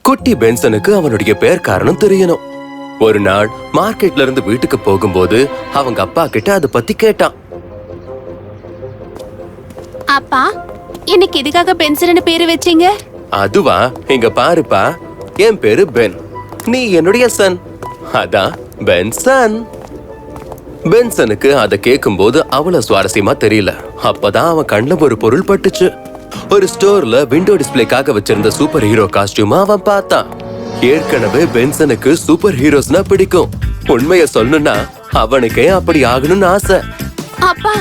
குட்டி பென்சனுக்கு அவனுடைய பேர் காரணம் தெரியணும். ஒரு நாள் மார்க்கெட்ல இருந்து வீட்டுக்கு போகும்போது அவங்க அப்பா கிட்ட அதை பத்தி கேட்டான். அப்பா, எனக்கு எதுக்காக பென்சன் பேரு வச்சீங்க? அதுவா, இங்க பாருப்பா, என் பேரு பென், நீ என்னுடைய சன், அதான் பென்சன். பென்சனுக்கு அதை கேட்கும் போது அவ்வளவு சுவாரஸ்யமா தெரியல. அப்பதான் அவன் கண்ணுல ஒரு பொருள் பட்டுச்சு. ஒரு ஸ்டோர்ல விண்டோ டிஸ்பிளேக்காக வச்சிருந்த சூப்பர் ஹீரோ காஸ்டியூம் அவன் பார்த்தான். ஏற்கனவே பென்சனுக்கு சூப்பர் ஹீரோஸ்னா பிடிக்கும். உண்மைய சொல்லணும்னா அவனுக்கே அப்படி ஆகணும்னு ஆசை. அப்பா,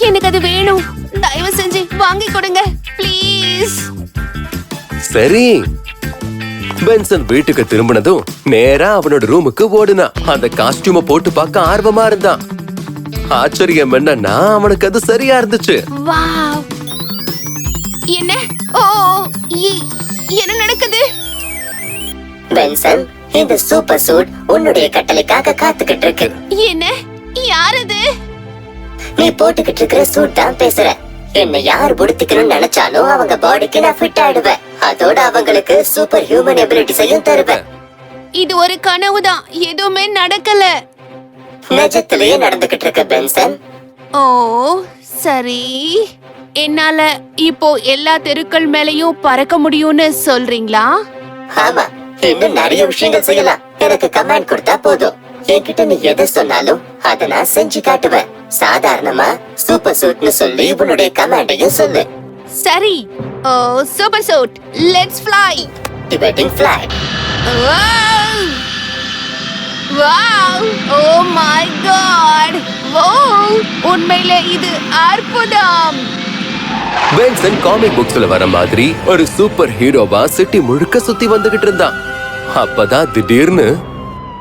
எனக்கு அது வேணும், தயவு செஞ்சு வாங்கி கொடுங்க ப்ளீஸ். சரி. பென்சன் வீட்டுக்கு திரும்பினதும் நேரா அவனோட ரூமுக்கு ஓடுனான். அந்த காஸ்டியூமை போட்டு பார்க்க ஆர்வமா இருந்தான். ஆச்சரியம் என்னன்னா அவனுக்கு அது சரியா இருந்துச்சு. வாவ்! என்ன? ஓ, என்ன நடக்குது? பென்சன், இந்த சூப்பர் சூட் உன்னுடைய கட்டளைக்காக காத்துக்கிட்டு இருக்கு. என்ன? யார் அது? நீ போட்டுக்கிட்டு இருக்கிற சூட் தான் பேசுற. என்ன யார் புடித்துக்கணும்னு நினைச்சாலும் அவங்க பாடிக்கு நான் ஃபிட் ஆயிடுவேன். அதோட அவங்களுக்கு சூப்பர் ஹியூமன் எபிலிட்டிஸையும் தருவேன். இது ஒரு கனவுதான், எதுவுமே நடக்கல. நிஜத்திலேயே நடந்துகிட்டு இருக்க பென்சன். ஓ சரி, என்னால இப்போ எல்லா தெருக்கள் மேலயும் பறக்க முடியும்னு சொல்றீங்களா? ஆமா, இன்னும் நிறைய விஷயங்கள் செய்யலாம். எனக்கு கமாண்ட் கொடுத்தா போதும். என்கிட்ட நீ எதை சொன்னாலும் அதை நான் செஞ்சு காட்டுவேன். சாதாரணமா சூப்பர் சூட்னு சொல்லி உன்னுடைய கமாண்டையும் சொல்லு. சரி. Oh super suit, let's fly. Debating flight. Wow! Oh my God! Oh, உண்மையிலே இது அற்புதம். பென்சன் காமிக் புக்ஸ்ல வர மாதிரி ஒரு சூப்பர் ஹீரோவா சிட்டி முழுக்க சுத்தி வந்துகிட்டு இருந்தான். அப்பதான் திடீர்னு,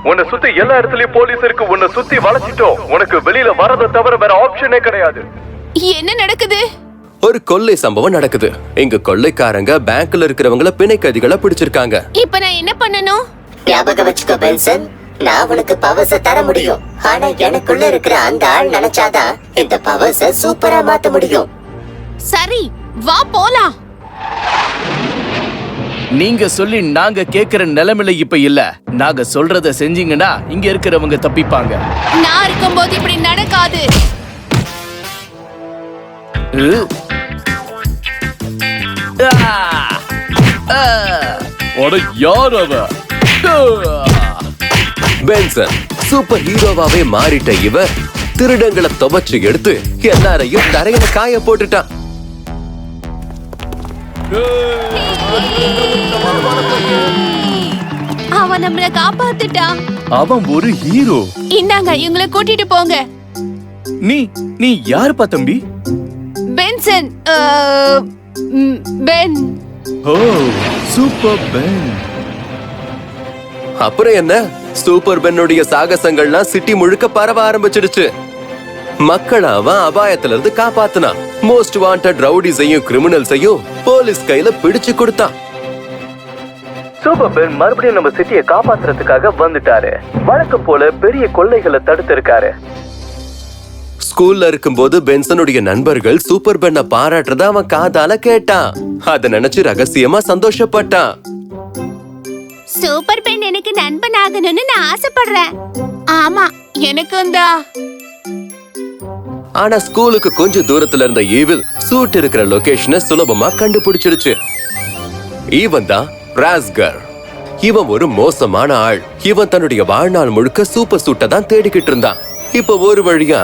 உன்னை சுத்தி எல்லா இடத்துலயும் போலீஸ் இருக்கு, உன்னை சுத்தி வளைச்சிட்டோம், உனக்கு வெளியில வரதை தவிர வேற ஆப்ஷனே கிடையாது. என்ன நடக்குது? ஒரு கொள்ளை சம்பவம் நடக்குது. இங்க கொள்ளைக்காரங்க பேங்க்ல இருக்கிறவங்கள பிணை கைதிகளா பிடிச்சிருக்காங்க. இப்ப நான் என்ன பண்ணணும்? ஞாபகம் வச்சுக்கோ பென்சன், நான் உனக்கு பவர்ஸ தர முடியும். ஆனா எனக்குள்ள இருக்கிற அந்த ஆள் நினைச்சாதான் இந்த பவர்ஸ சூப்பரா மாத்த முடியும். சரி, வா போலாம். நீங்க சொல்லி நாங்க கேக்குற நிலைமையில இப்ப இல்ல. நாங்க சொல்றத செஞ்சீங்கன்னா இங்க இருக்கிறவங்க தப்பிப்பாங்க. நான் இருக்கும்போது இப்படி நடக்காது. யார் அவ? பென்சன் சூப்பர் ஹீரோவாவே மாறிட்ட இவர் திருடங்களை துவச்சு எடுத்து எல்லாரையும் தரையில காய போட்டுட்டான். அவன் நம்மள காப்பாத்திட்டான். அவன் ஒரு ஹீரோ. இந்தாங்க, இவங்களை கூட்டிட்டு போங்க. நீ யாருப்பா தம்பி? Benson, Ben. Oh, super Ben. அப்புறம் என்ன, சூப்பர் பென்னுடைய சாகசங்கள்லாம் சிட்டி முழுக்க பரவ ஆரம்பிச்சிடுச்சு. மக்கள் அவன் அபாயத்துல இருந்து காப்பாத்தினான். மோஸ்ட் வாண்டட் ரவுடிஸையும் கிரிமினல்ஸையும் போலீஸ் கையில பிடிச்சு கொடுத்தான். சூப்பர் பென் மறுபடியும் நம்ம சிட்டியை காப்பாத்துறதுக்காக வந்துட்டாரு. வழக்கம் போல பெரிய கொள்ளைகளை தடுத்து இருக்காரு. ஸ்கூல்ல இருக்கும்போது பென்சனுடைய நண்பர்கள் சூப்பர் பென்னை பாராட்டுறத அவன் காதால கேட்டான். அத நினைச்சு ரகசியமா சந்தோஷப்பட்டான். சூப்பர் பென் எனக்கு நண்பன் ஆகணும்னு நான் ஆசைப்படுறேன். ஆமா, எனக்கும் தான். ஆனா ஸ்கூலுக்கு கொஞ்சம் தூரத்துல இருந்த ஈவில் சூட் இருக்கிற லொகேஷனை சுலபமா கண்டுபிடிச்சிருச்சு. இவன் தான் ராஸ்கர். இவன் ஒரு மோசமான ஆள். இவன் தன்னுடைய வாழ்நாள் முழுக்க சூப்பர் சூட்டை தான் தேடிக்கிட்டு இருந்தான். இப்ப ஒரு வழியா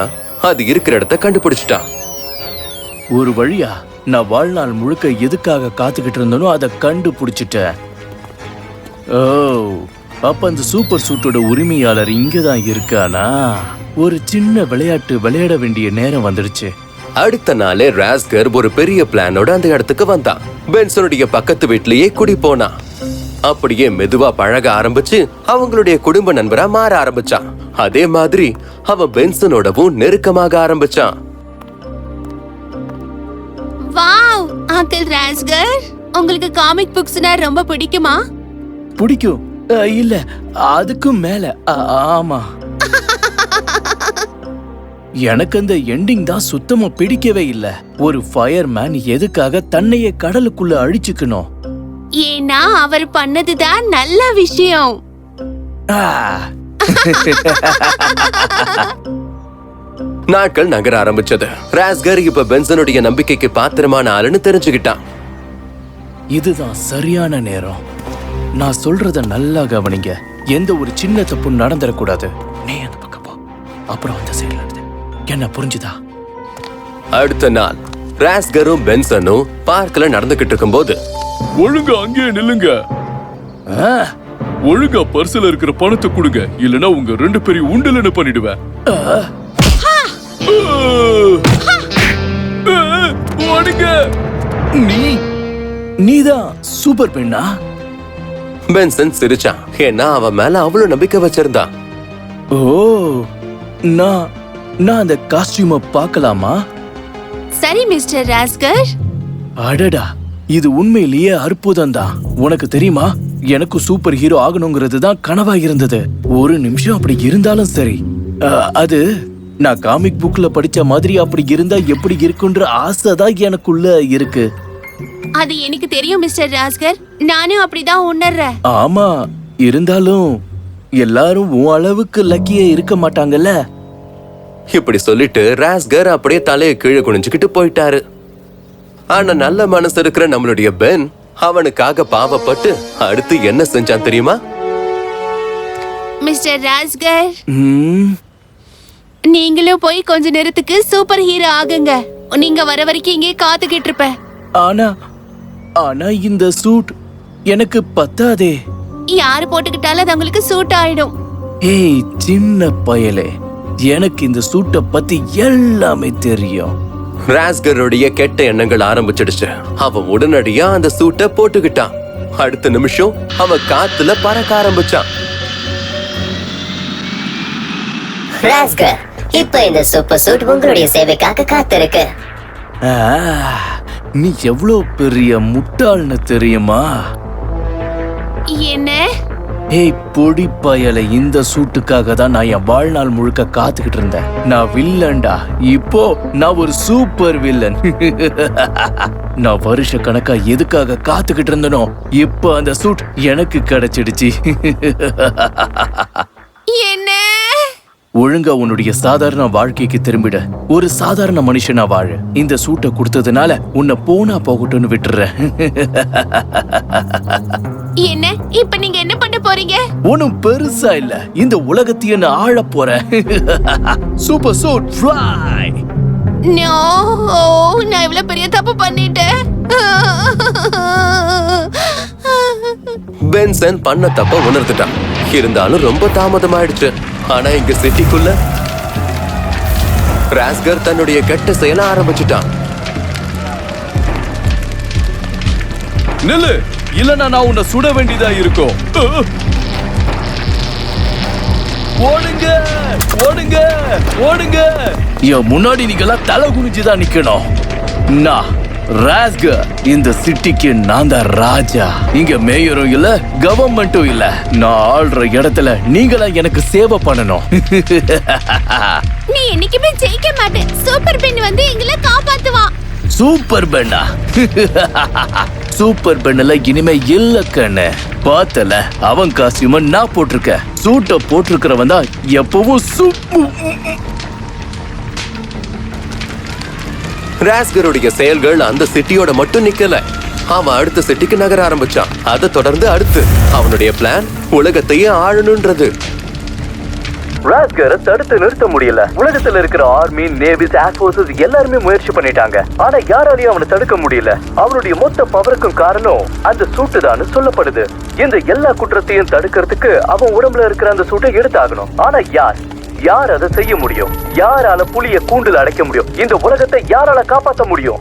அது இருக்கிற இடத்த கண்டுபிடிச்சிட்டான். ஒரு வழியா நான் வாழ்நாள் முழுக்க எதுக்காக காத்துக்கிட்டு இருந்தனோ அதை கண்டுபிடிச்சிட்டேன். ஓ, அப்ப அந்த சூப்பர் சூட்டோட உரிமையாளர் இங்கதான் இருக்கானா? ஒரு சின்ன விளையாட்டு விளையாட வேண்டிய நேரம் வந்துருச்சு. அடுத்த நாளே ராஸ்கர் ஒரு பெரிய பிளானோட அந்த இடத்துக்கு வந்தான். பென்சனுடைய பக்கத்து வீட்லயே குடி போனான். அப்படியே மெதுவா பழக ஆரம்பிச்சு அவங்களுடைய குடும்ப நண்பரா மாற ஆரம்பிச்சான். அதே மாதிரி அவன் பென்சனோடவும் நெருக்கமாக ஆரம்பிச்சான். வாவ், அங்கிள் ராஸ்கர், உங்களுக்கு காமிக் புக்ஸ்னா ரொம்ப பிடிக்குமா? பிடிக்கும். இல்ல, அதுக்கும் மேல. ஆமா, எனக்கு அந்த எண்டிங் தான் சுத்தமா பிடிக்கவே இல்ல. ஒரு ஃபயர்மேன் எதுக்காக தன்னையே கடலுக்குள்ள அழிச்சுக்கணும்? ஏன்னா அவர் பண்ணதுதான் நல்ல விஷயம். ஆ, நாட்கள் நகர ஆரம்பிச்சது. ராஸ்கர் இப்ப பென்சனுடைய நம்பிக்கைக்கு பாத்திரமான ஆளுன்னு தெரிஞ்சுக்கிட்டான். இதுதான் சரியான நேரம். நான் சொல்றத நல்லா கவனிங்க. எந்த ஒரு சின்ன தப்பு நடந்துடக்கூடாது. நீ அந்த பக்கம் போ, அப்புறம் அந்த சைடுல இருந்து. என்ன புரிஞ்சுதா? அடுத்த நாள் ராஸ்கரும் பென்சனும் பார்க்ல நடந்துகிட்டு இருக்கும்போது, ஒழுங்கா அங்கேயே நில்லுங்க. ஒழுங்கா பர்சுல இருக்கிற பணத்தை கொடுங்க, இல்லனா உங்க 2 பேரையும் உண்டலன்னு பண்ணிடுவேன். நீதான் சூப்பர் பெண்ணா? பென்சன் சிரிச்சான். ஏன்னா அவன் மேல அவ்வளவு நம்பிக்கை வச்சிருந்தான். ஓ, நான் அந்த காஸ்டியூமை பார்க்கலாமா? சரி மிஸ்டர் ராஸ்கர். அடடா, இது உண்மையிலேயே அற்புதம் தான். உனக்கு தெரியுமா, எனக்கு சூப்பர் ஹீரோ ஆகணுங்கிறது தான் கனவா இருந்தது. ஒரு நிமிஷம் அப்படி இருந்தாலும் சரி. அது நான் காமிக் புக்ல படிச்ச மாதிரி அப்படி இருந்தா எப்படி இருக்குன்ற ஆசை தான் எனக்குள்ள இருக்கு. அது எனக்கு தெரியும் மிஸ்டர் ராஸ்கர். நானும் அப்படிதான் உணர்றேன். ஆமா, இருந்தாலும் எல்லாரும் உன் அளவுக்கு லக்கியே இருக்க மாட்டாங்கல்ல. இப்படி சொல்லிட்டு ராஸ்கர் அப்படியே தலையை கீழே குனிஞ்சுக்கிட்டு போயிட்டாரு. ஆனா நல்ல மனசு இருக்கிற நம்மளுடைய பென் அவனுக்காக பாவப்பட்டு அடுத்து என்ன செஞ்சான் தெரியுமா? மிஸ்டர் ராஸ்கர், ம், நீங்களும் போய் கொஞ்ச நேரத்துக்கு சூப்பர் ஹீரோ ஆகுங்க. நீங்க வர வரைக்கும் இங்கே காத்துக்கிட்டு இருப்பேன். ஆனா இந்த சூட் எனக்கு பத்தாதே. யாரு போட்டுக்கிட்டாலும் அது உங்களுக்கு சூட் ஆயிடும். ஏய் சின்ன பயலே, எனக்கு இந்த சூட்டை பத்தி எல்லாமே தெரியும். ராஸ்கருடைய கெட்ட எண்ணங்கள் ஆரம்பிச்சிடுச்சு. அவன் உடனடியா அந்த சூட்டை போட்டுக்கிட்டான். அடுத்த நிமிஷம் அவன் காத்துல பறக்க ஆரம்பிச்சான். ராஸ்கர், இப்ப இந்த சூப்பர் சூட் உங்களுடைய சேவைக்காக காத்திருக்கு. ஆ, நீ எவ்வளவு பெரிய முட்டாள்னு தெரியுமா? என்ன? ஏய் பொடி பயலே, இந்த சூட்டுக்காக தான் நான் என் வாழ்நாள் முழுக்க காத்துக்கிட்டு இருந்தேன். நான் வில்லன்டா. இப்போ நான் ஒரு சூப்பர் வில்லன். நான் வருஷ கணக்கா எதுக்காக காத்துக்கிட்டு இருந்தனோ, இப்போ அந்த சூட் எனக்கு கிடைச்சிடுச்சு. என்ன? ஒழுங்கா உன்னுடைய சாதாரண வாழ்க்கைக்கு திரும்பிட. ஒரு சாதாரண மனுஷனா வாழ. இந்த சூட்டை கொடுத்ததுனால உன்னை போனா போகட்டும்னு விட்டுறேன். என்ன? இப்ப நீங்க என்ன பண்ண போறீங்க? ஒண்ணும் பெருசா இல்ல, இந்த உலகத்தையே நான் ஆள போறேன். Super suit fly. நோ, நான் இவ்வளவு பெரிய தப்பு பண்ணிட்டேன். பென்சன் பண்ண தப்ப உணர்ந்துட்டான். இருந்தாலும் ரொம்ப தாமதமாயிடுச்சு. ஆனா இங்க சிட்டிக்குள்ள ராஸ்கர் தன்னுடைய கெட்ட செயல ஆரம்பிச்சுட்டான். நில்லு, இல்லனா நான் உன்னை சுட வேண்டியதா இருக்கும். ஓடுங்க ஓடுங்க ஓடுங்க. என் முன்னாடி நீங்கெல்லாம் தலை குனிஞ்சுதான் நிக்கணும். நான் ராஸ்கர், இந்த சிட்டிக்கு நான் தான் ராஜா. இங்க மேயரும் இல்ல, கவர்மெண்ட்டும் இல்ல. நான் ஆள்ற இடத்துல நீங்களா எனக்கு சேவை பண்ணணும். நீ என்னைக்குமே ஜெயிக்க மாட்டே. சூப்பர் பென் வந்து எங்களை காப்பாத்துவான். சூப்பர் பெண்ணா? சூப்பர் பெண்ணுல இனிமே இல்ல கண்ணு. பார்த்தல, அவன் காஸ்டியூம நான் போட்டிருக்க. சூட்ட போட்டிருக்கிறவன் தான் எப்பவும் ராஸ்கருடைய செயல்கள் அந்த சிட்டியோட மட்டும் நிக்கல. அவன் அடுத்த சிட்டிக்கு நகர ஆரம்பிச்சான். அதை தொடர்ந்து அடுத்து அவனுடைய பிளான் உலகத்தையே ஆளணும்ன்றது. ராஸ்கரை தடுத்து நிறுத்த முடியல. உலகத்துல இருக்கிற ஆர்மி, நேவிஸ், ஏர்ஃபோர்ஸஸ் எல்லாருமே முயற்சி பண்ணிட்டாங்க. ஆனா யாராலையும் அவனை தடுக்க முடியல. அவனுடைய மொத்த பவருக்கும் காரணம் அந்த சூட்டு தான் சொல்லப்படுது. இந்த எல்லா குற்றத்தையும் தடுக்கிறதுக்கு அவன் உடம்புல இருக்கிற அந்த சூட்டை எடுத்தாகணும். ஆனா யார் அதை செய்ய முடியும்? யாரால புலிய கூண்டுல அடைக்க முடியும்? இந்த உலகத்தை யாரால காப்பாற்ற முடியும்?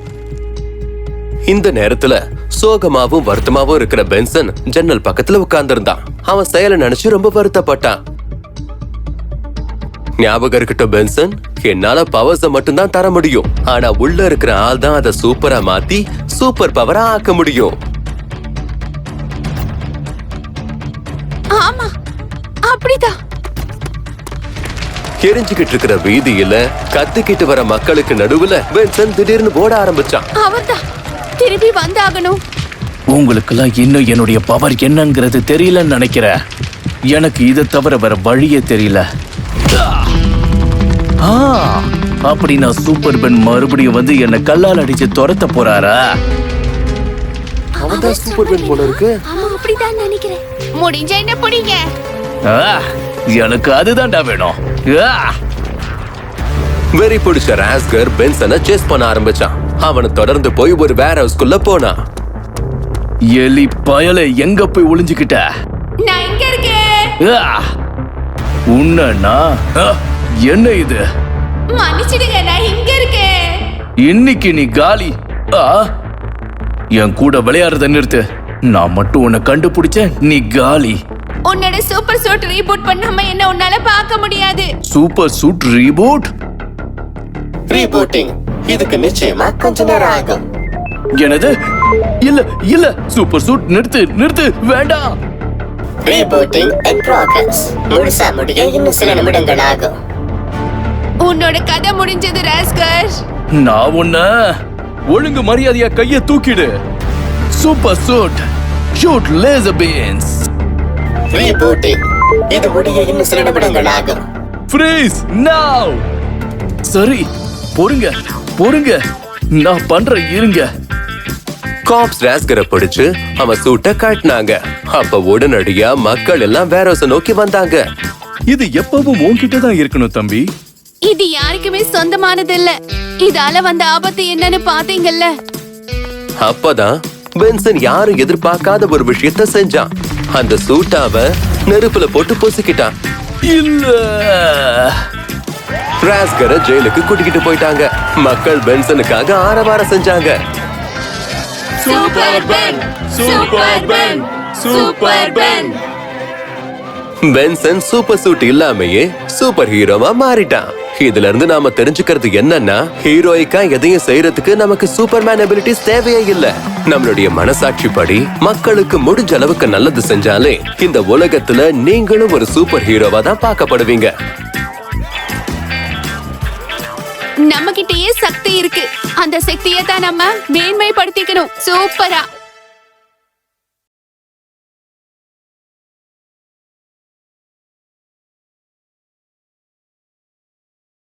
இந்த நேரத்துல சோகமாவும் வருத்தமாவும் இருக்கிற பென்சன் ஜன்னல் பக்கத்துல உட்கார்ந்திருந்தான். அவன் செயலை நினைச்சு ரொம்ப வருத்தப்பட்டான். ஞாபகம் இருக்கட்டும் பென்சன், என்னால பவர்ஸ மட்டும்தான் தர முடியும். ஆனா உள்ள இருக்கிற ஆள் தான் அதை சூப்பரா மாத்தி சூப்பர் பவரா ஆக்க முடியும். ஆமா, அப்படிதான். எரிஞ்சுக்கிட்டு இருக்கிற வீதியில கத்திக்கிட்டு வர மக்களுக்கு நடுவுல பென்சன் திடீர்னு ஓட ஆரம்பிச்சான். அவர்தான் திரும்பி வந்தாகணும். உங்களுக்கெல்லாம் இன்னும் என்னுடைய பவர் என்னங்கிறது தெரியலன்னு நினைக்கிறேன். எனக்கு இதை தவிர வேற வழியே தெரியல. ஆ, அப்படி நான் சூப்பர் பென் மறுபடியும் வந்து என்ன கல்லால் அடிச்சு துரத்த போறாரா? அவன்தான் சூப்பர் பென் போல இருக்கு. அப்படிதான் நினைக்கிறேன். முடிஞ்ச என்ன பிடிங்க. ஆ, எனக்கு அதுதான்டா வேணும். ஆ, வெறி பிடிச்ச ராஸ்கர் பென்சனை சேஸ் பண்ண ஆரம்பிச்சான். அவனை தொடர்ந்து போய் ஒரு வேர் ஹவுஸ்குள்ள போனான். எலி பயலே, எங்க போய் ஒளிஞ்சுக்கிட்ட? நான் இங்க இருக்கேன். ஆ, உன்னண்ணா? ஆ, என்ன இது? மன்னிச்சிடுங்க, நான் இங்க இருக்கேன். இன்னைக்கு நீ காலி. ஆ, என் கூட விளையாடுறத நிறுத்து. நான் மட்டும் உன்னை கண்டுபிடிச்சேன், நீ காலி. உன்னோட சூப்பர் சூட் ரீபூட் பண்ணாம என்ன உன்னால பார்க்க முடியாது. Super suit reboot? ரீபூட்டிங் இதுக்கு நிச்சயமா கொஞ்ச நேரம் ஆகும். எனது? இல்ல இல்ல, சூப்பர் சூட் நிறுத்து நிறுத்து, வேண்டாம். Rebooting in progress. முழுசா முடிய இன்னும் சில நிமிடங்கள் ஆகும். உன்னோட கதை முடிஞ்சது ராஸ்கர். நான் உன்ன ஒழுங்கு மரியாதையா கைய தூக்கிடு. Super suit shoot laser beams. Rebooting இது முடிய இன்னும் சில நிமிடங்கள் ஆகும். ஃப்ரீஸ் நவ. சரி, பொறுங்க பொறுங்க, நான் பண்றேன், இருங்க. காப்ஸ் ராஸ்கரை பிடிச்சு அவன் சூட்டை காட்டினாங்க. அப்ப உடனடியா மக்கள் எல்லாம் வேர் ஹவுஸை நோக்கி வந்தாங்க. இது எப்பவும் உன்கிட்ட தான் இருக்கணும் தம்பி. இது யாருக்குமே சொந்தமானது இல்ல. இதால வந்த ஆபத்து என்னன்னு பாத்தீங்கல்ல. அப்பதான் பென்சன் யாரும் எதிர்பார்க்காத ஒரு விஷயத்த செஞ்சான். அந்த சூட்டாவ நெருப்புல போட்டு பொசுக்கிட்டான். இல்ல, ராஸ்கரை ஜெயிலுக்கு கூட்டிக்கிட்டு போயிட்டாங்க. மக்கள் பென்சனுக்காக ஆரவாரம் செஞ்சாங்க. Super Ben, super Ben, super Ben. Benson super suit இல்லாமயே சூப்பர் ஹீரோவா மாறிட்டான். இதுல இருந்து நாம தெரிஞ்சுக்கிறது என்னன்னா, ஹீரோயிக்கா எதையும் செய்யறதுக்கு நமக்கு சூப்பர்மேன் எபிலிட்டிஸ் தேவையே இல்ல. நம்மளுடைய மனசாட்சி படி மக்களுக்கு முடிஞ்ச அளவுக்கு நல்லது செஞ்சாலே இந்த உலகத்துல நீங்களும் ஒரு சூப்பர் ஹீரோவா தான் பார்க்கப்படுவீங்க. நம்ம கிட்டயே சக்தி இருக்கு. அந்த சக்தியை தான் நம்ம மேன்மைப்படுத்திக்கணும். சூப்பரா.